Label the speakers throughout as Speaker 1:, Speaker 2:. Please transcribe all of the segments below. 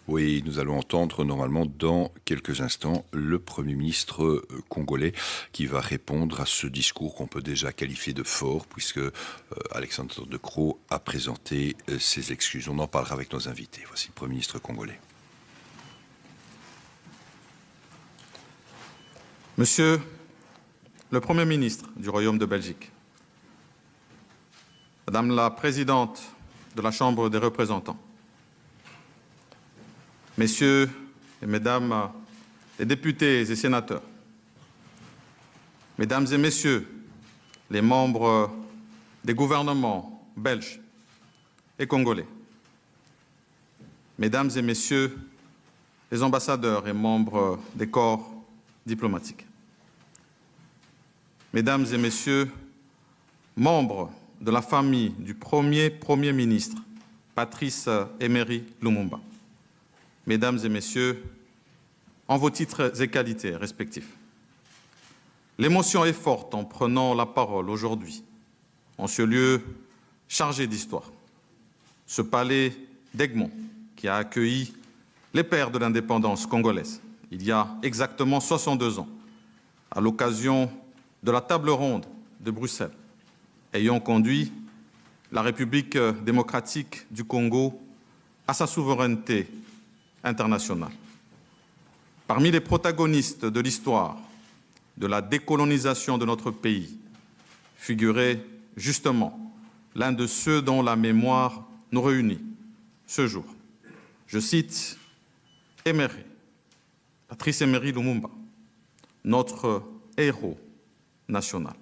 Speaker 1: Oui, nous allons entendre normalement dans quelques instants le Premier ministre congolais qui va répondre à ce discours qu'on peut déjà qualifier de fort puisque Alexandre De Croo a présenté ses excuses. On en parlera avec nos invités. Voici le Premier ministre congolais.
Speaker 2: Monsieur le Premier ministre du Royaume de Belgique, Madame la Présidente de la Chambre des représentants, Messieurs et Mesdames les députés et sénateurs, Mesdames et Messieurs les membres des gouvernements belges et congolais, Mesdames et Messieurs les ambassadeurs et membres des corps diplomatiques, Mesdames et Messieurs, membres de la famille du Premier ministre, Patrice Emery Lumumba, Mesdames et Messieurs, en vos titres et qualités respectifs. L'émotion est forte en prenant la parole aujourd'hui, en ce lieu chargé d'histoire, ce palais d'Egmont qui a accueilli les pères de l'indépendance congolaise il y a exactement 62 ans, à l'occasion de la table ronde de Bruxelles, ayant conduit la République démocratique du Congo à sa souveraineté internationale. Parmi les protagonistes de l'histoire de la décolonisation de notre pays figurait justement l'un de ceux dont la mémoire nous réunit ce jour. Je cite Emery, Patrice Emery Lumumba, notre héros national.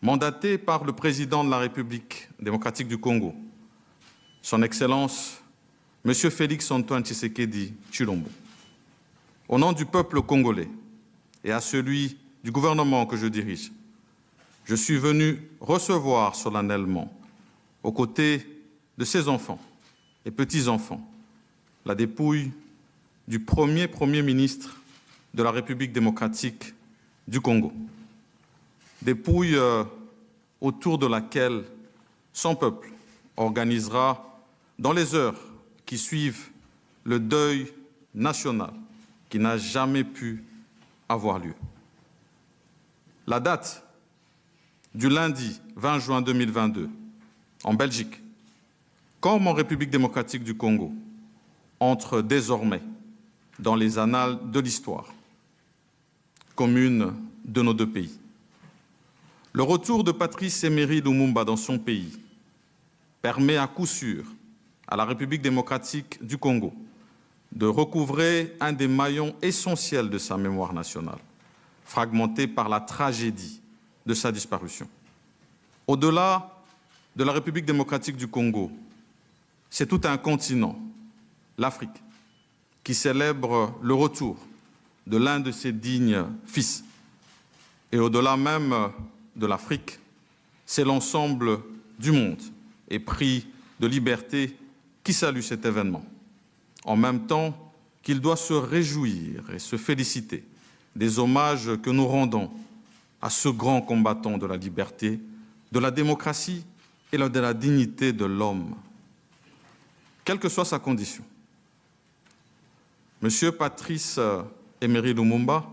Speaker 2: Mandaté par le président de la République démocratique du Congo, son Excellence, M. Félix Antoine Tshisekedi Tshilombo, au nom du peuple congolais et à celui du gouvernement que je dirige, je suis venu recevoir solennellement, aux côtés de ses enfants et petits-enfants, la dépouille du Premier ministre de la République démocratique du Congo. Dépouille autour de laquelle son peuple organisera dans les heures qui suivent le deuil national qui n'a jamais pu avoir lieu. La date du lundi 20 juin 2022, en Belgique, comme en République démocratique du Congo, entre désormais dans les annales de l'histoire commune de nos deux pays. Le retour de Patrice Emery Lumumba dans son pays permet à coup sûr à la République démocratique du Congo de recouvrer un des maillons essentiels de sa mémoire nationale, fragmenté par la tragédie de sa disparition. Au-delà de la République démocratique du Congo, c'est tout un continent, l'Afrique, qui célèbre le retour de l'un de ses dignes fils. Et au-delà même de l'Afrique, c'est l'ensemble du monde épris de liberté qui salue cet événement, en même temps qu'il doit se réjouir et se féliciter des hommages que nous rendons à ce grand combattant de la liberté, de la démocratie et de la dignité de l'homme, quelle que soit sa condition. Monsieur Patrice Emery Lumumba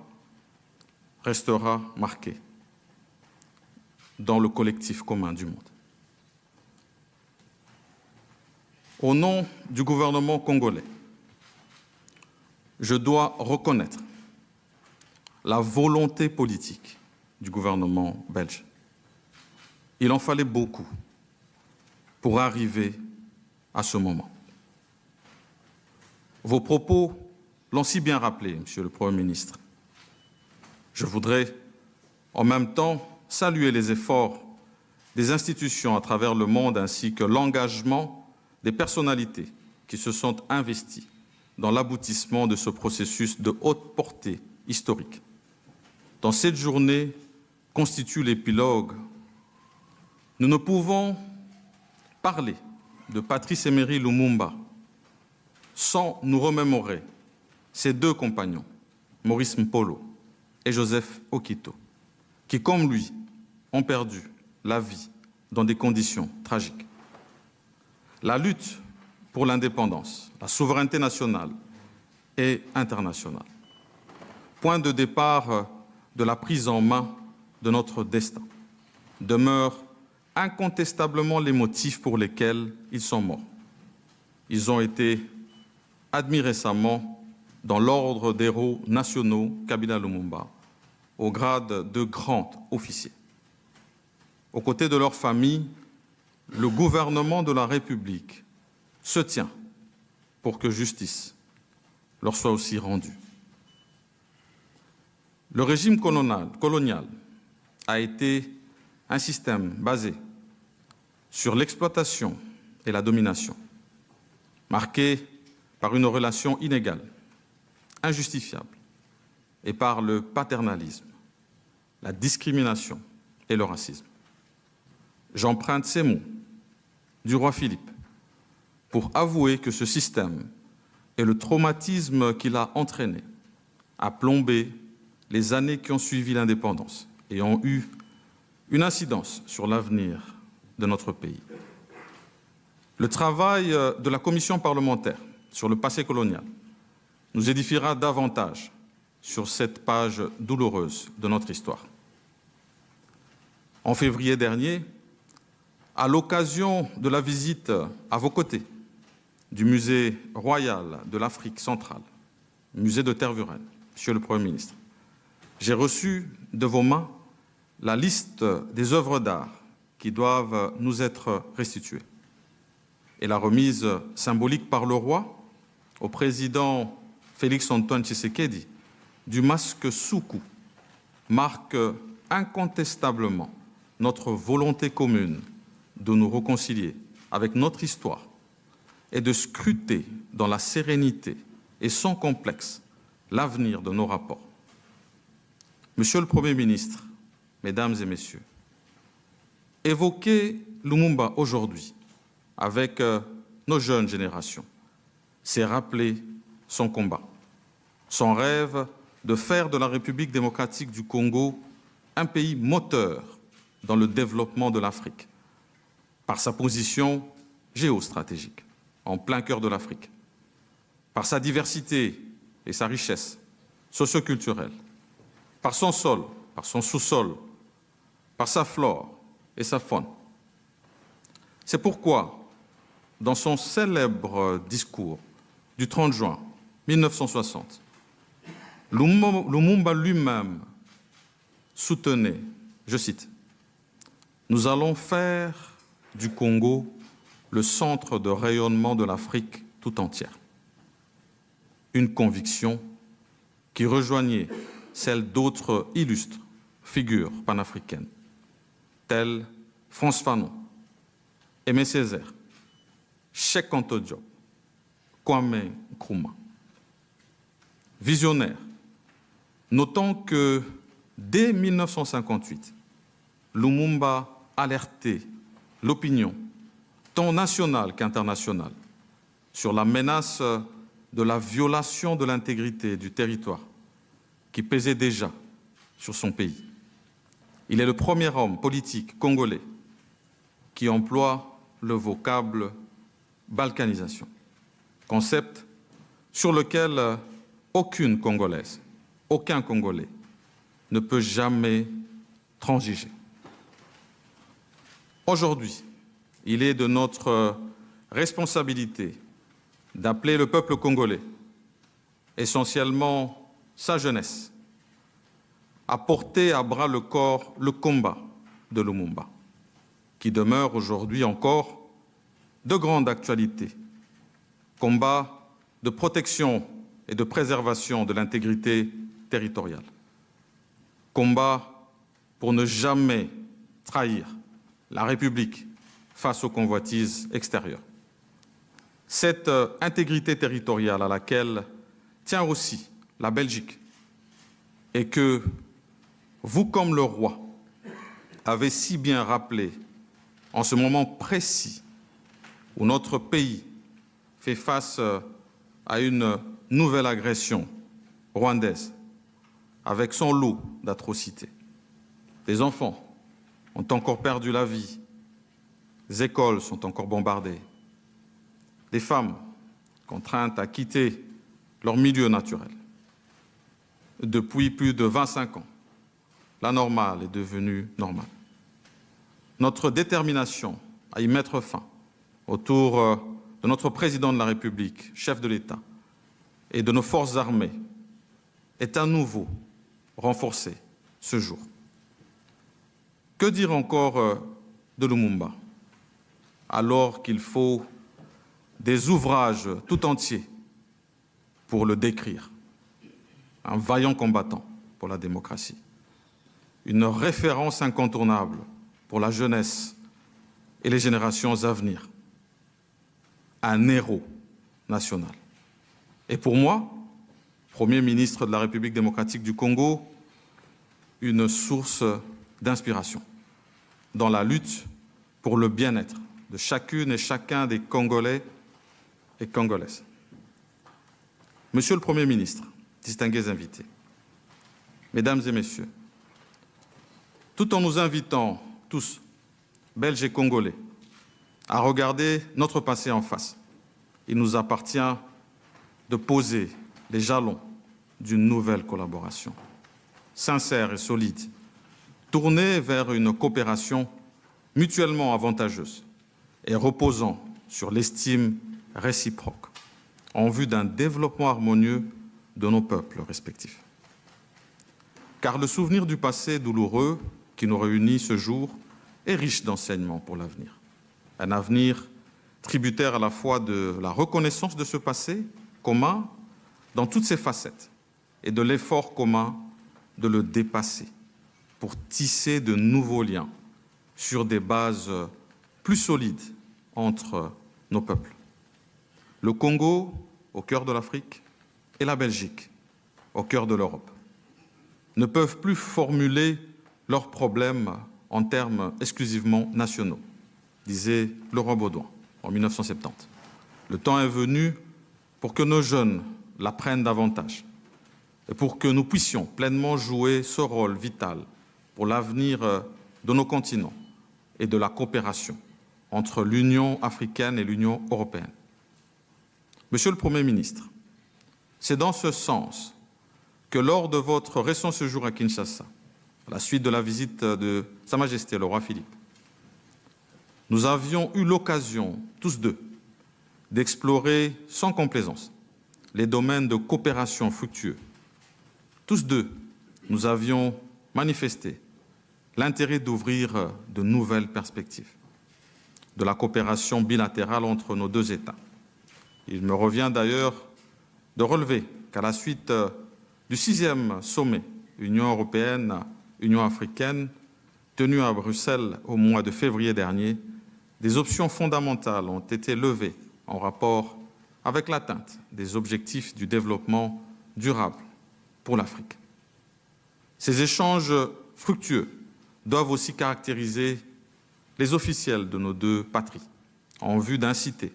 Speaker 2: restera marqué dans le collectif commun du monde. Au nom du gouvernement congolais, je dois reconnaître la volonté politique du gouvernement belge. Il en fallait beaucoup pour arriver à ce moment. Vos propos l'ont si bien rappelé, Monsieur le Premier ministre. Je voudrais en même temps saluer les efforts des institutions à travers le monde ainsi que l'engagement des personnalités qui se sont investies dans l'aboutissement de ce processus de haute portée historique. Dans cette journée constitue l'épilogue, nous ne pouvons parler de Patrice Emery Lumumba sans nous remémorer ses deux compagnons, Maurice Mpolo et Joseph Okito, qui, comme lui, ont perdu la vie dans des conditions tragiques. La lutte pour l'indépendance, la souveraineté nationale et internationale. Point de départ de la prise en main de notre destin demeurent incontestablement les motifs pour lesquels ils sont morts. Ils ont été admis récemment dans l'ordre des héros nationaux Kabila Lumumba, au grade de grand officier. Aux côtés de leurs familles, le gouvernement de la République se tient pour que justice leur soit aussi rendue. Le régime colonial a été un système basé sur l'exploitation et la domination, marqué par une relation inégale, injustifiable, et par le paternalisme, la discrimination et le racisme. J'emprunte ces mots du roi Philippe pour avouer que ce système et le traumatisme qu'il a entraîné a plombé les années qui ont suivi l'indépendance et ont eu une incidence sur l'avenir de notre pays. Le travail de la commission parlementaire sur le passé colonial nous édifiera davantage sur cette page douloureuse de notre histoire. En février dernier, à l'occasion de la visite à vos côtés du musée royal de l'Afrique centrale, musée de Tervuren, Monsieur le Premier ministre, j'ai reçu de vos mains la liste des œuvres d'art qui doivent nous être restituées et la remise symbolique par le roi au président Félix-Antoine Tshisekedi du masque Soukou marque incontestablement notre volonté commune de nous réconcilier avec notre histoire et de scruter dans la sérénité et sans complexe l'avenir de nos rapports. Monsieur le Premier ministre, Mesdames et Messieurs, évoquer Lumumba aujourd'hui avec nos jeunes générations, c'est rappeler son combat, son rêve de faire de la République démocratique du Congo un pays moteur dans le développement de l'Afrique, par sa position géostratégique, en plein cœur de l'Afrique, par sa diversité et sa richesse socioculturelle, par son sol, par son sous-sol, par sa flore et sa faune. C'est pourquoi, dans son célèbre discours du 30 juin 1960, Lumumba lui-même soutenait, je cite, « Nous allons faire du Congo le centre de rayonnement de l'Afrique tout entière. » Une conviction qui rejoignait celle d'autres illustres figures panafricaines, telles Frantz Fanon, Aimé Césaire, Cheikh Anta Diop, Kwame Nkrumah. Visionnaire, notons que dès 1958, Lumumba alertait l'opinion, tant nationale qu'internationale, sur la menace de la violation de l'intégrité du territoire qui pesait déjà sur son pays. Il est le premier homme politique congolais qui emploie le vocable balkanisation, concept sur lequel aucune Congolaise, aucun Congolais ne peut jamais transiger. Aujourd'hui, il est de notre responsabilité d'appeler le peuple congolais, essentiellement sa jeunesse, à porter à bras le corps le combat de Lumumba, qui demeure aujourd'hui encore de grande actualité. Combat de protection et de préservation de l'intégrité territoriale. Combat pour ne jamais trahir la République face aux convoitises extérieures. Cette intégrité territoriale à laquelle tient aussi la Belgique et que vous, comme le roi, avez si bien rappelé en ce moment précis où notre pays fait face à une nouvelle agression rwandaise avec son lot d'atrocités. Des enfants ont encore perdu la vie, les écoles sont encore bombardées, des femmes contraintes à quitter leur milieu naturel. Depuis plus de 25 ans, la normale est devenue normale. Notre détermination à y mettre fin autour de notre président de la République, chef de l'État, et de nos forces armées est à nouveau renforcée ce jour. Que dire encore de Lumumba, alors qu'il faut des ouvrages tout entiers pour le décrire? Un vaillant combattant pour la démocratie, une référence incontournable pour la jeunesse et les générations à venir, un héros national. Et pour moi, Premier ministre de la République démocratique du Congo, une source d'inspiration dans la lutte pour le bien-être de chacune et chacun des Congolais et Congolaises. Monsieur le Premier ministre, distingués invités, Mesdames et Messieurs, tout en nous invitant tous, Belges et Congolais, à regarder notre passé en face, il nous appartient de poser les jalons d'une nouvelle collaboration, sincère et solide, tournée vers une coopération mutuellement avantageuse et reposant sur l'estime réciproque, en vue d'un développement harmonieux de nos peuples respectifs. Car le souvenir du passé douloureux qui nous réunit ce jour est riche d'enseignements pour l'avenir. Un avenir tributaire à la fois de la reconnaissance de ce passé commun dans toutes ses facettes et de l'effort commun de le dépasser pour tisser de nouveaux liens sur des bases plus solides entre nos peuples. Le Congo, au cœur de l'Afrique, et la Belgique, au cœur de l'Europe, ne peuvent plus formuler leurs problèmes en termes exclusivement nationaux, disait Laurent Baudouin en 1970. Le temps est venu pour que nos jeunes l'apprennent davantage et pour que nous puissions pleinement jouer ce rôle vital pour l'avenir de nos continents et de la coopération entre l'Union africaine et l'Union européenne. Monsieur le Premier ministre, c'est dans ce sens que lors de votre récent séjour à Kinshasa, à la suite de la visite de Sa Majesté le roi Philippe, nous avions eu l'occasion, tous deux, d'explorer sans complaisance les domaines de coopération fructueux. Tous deux, nous avions manifesté l'intérêt d'ouvrir de nouvelles perspectives de la coopération bilatérale entre nos deux États. Il me revient d'ailleurs de relever qu'à la suite du 6e sommet Union européenne-Union africaine tenu à Bruxelles au mois de février dernier, des options fondamentales ont été levées en rapport avec l'atteinte des objectifs du développement durable pour l'Afrique. Ces échanges fructueux doivent aussi caractériser les officiels de nos deux patries en vue d'inciter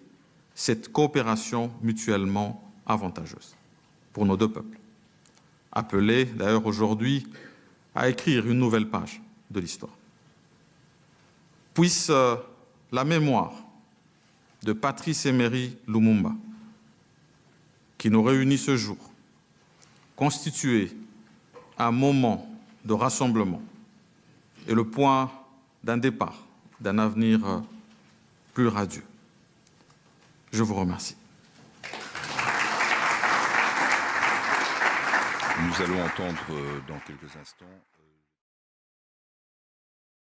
Speaker 2: cette coopération mutuellement avantageuse pour nos deux peuples, appelés d'ailleurs aujourd'hui à écrire une nouvelle page de l'histoire. Puisse la mémoire de Patrice Emery Lumumba, qui nous réunit ce jour, constituer un moment de rassemblement et le point d'un départ, d'un avenir plus radieux. Je vous remercie.
Speaker 1: Nous allons entendre dans quelques instants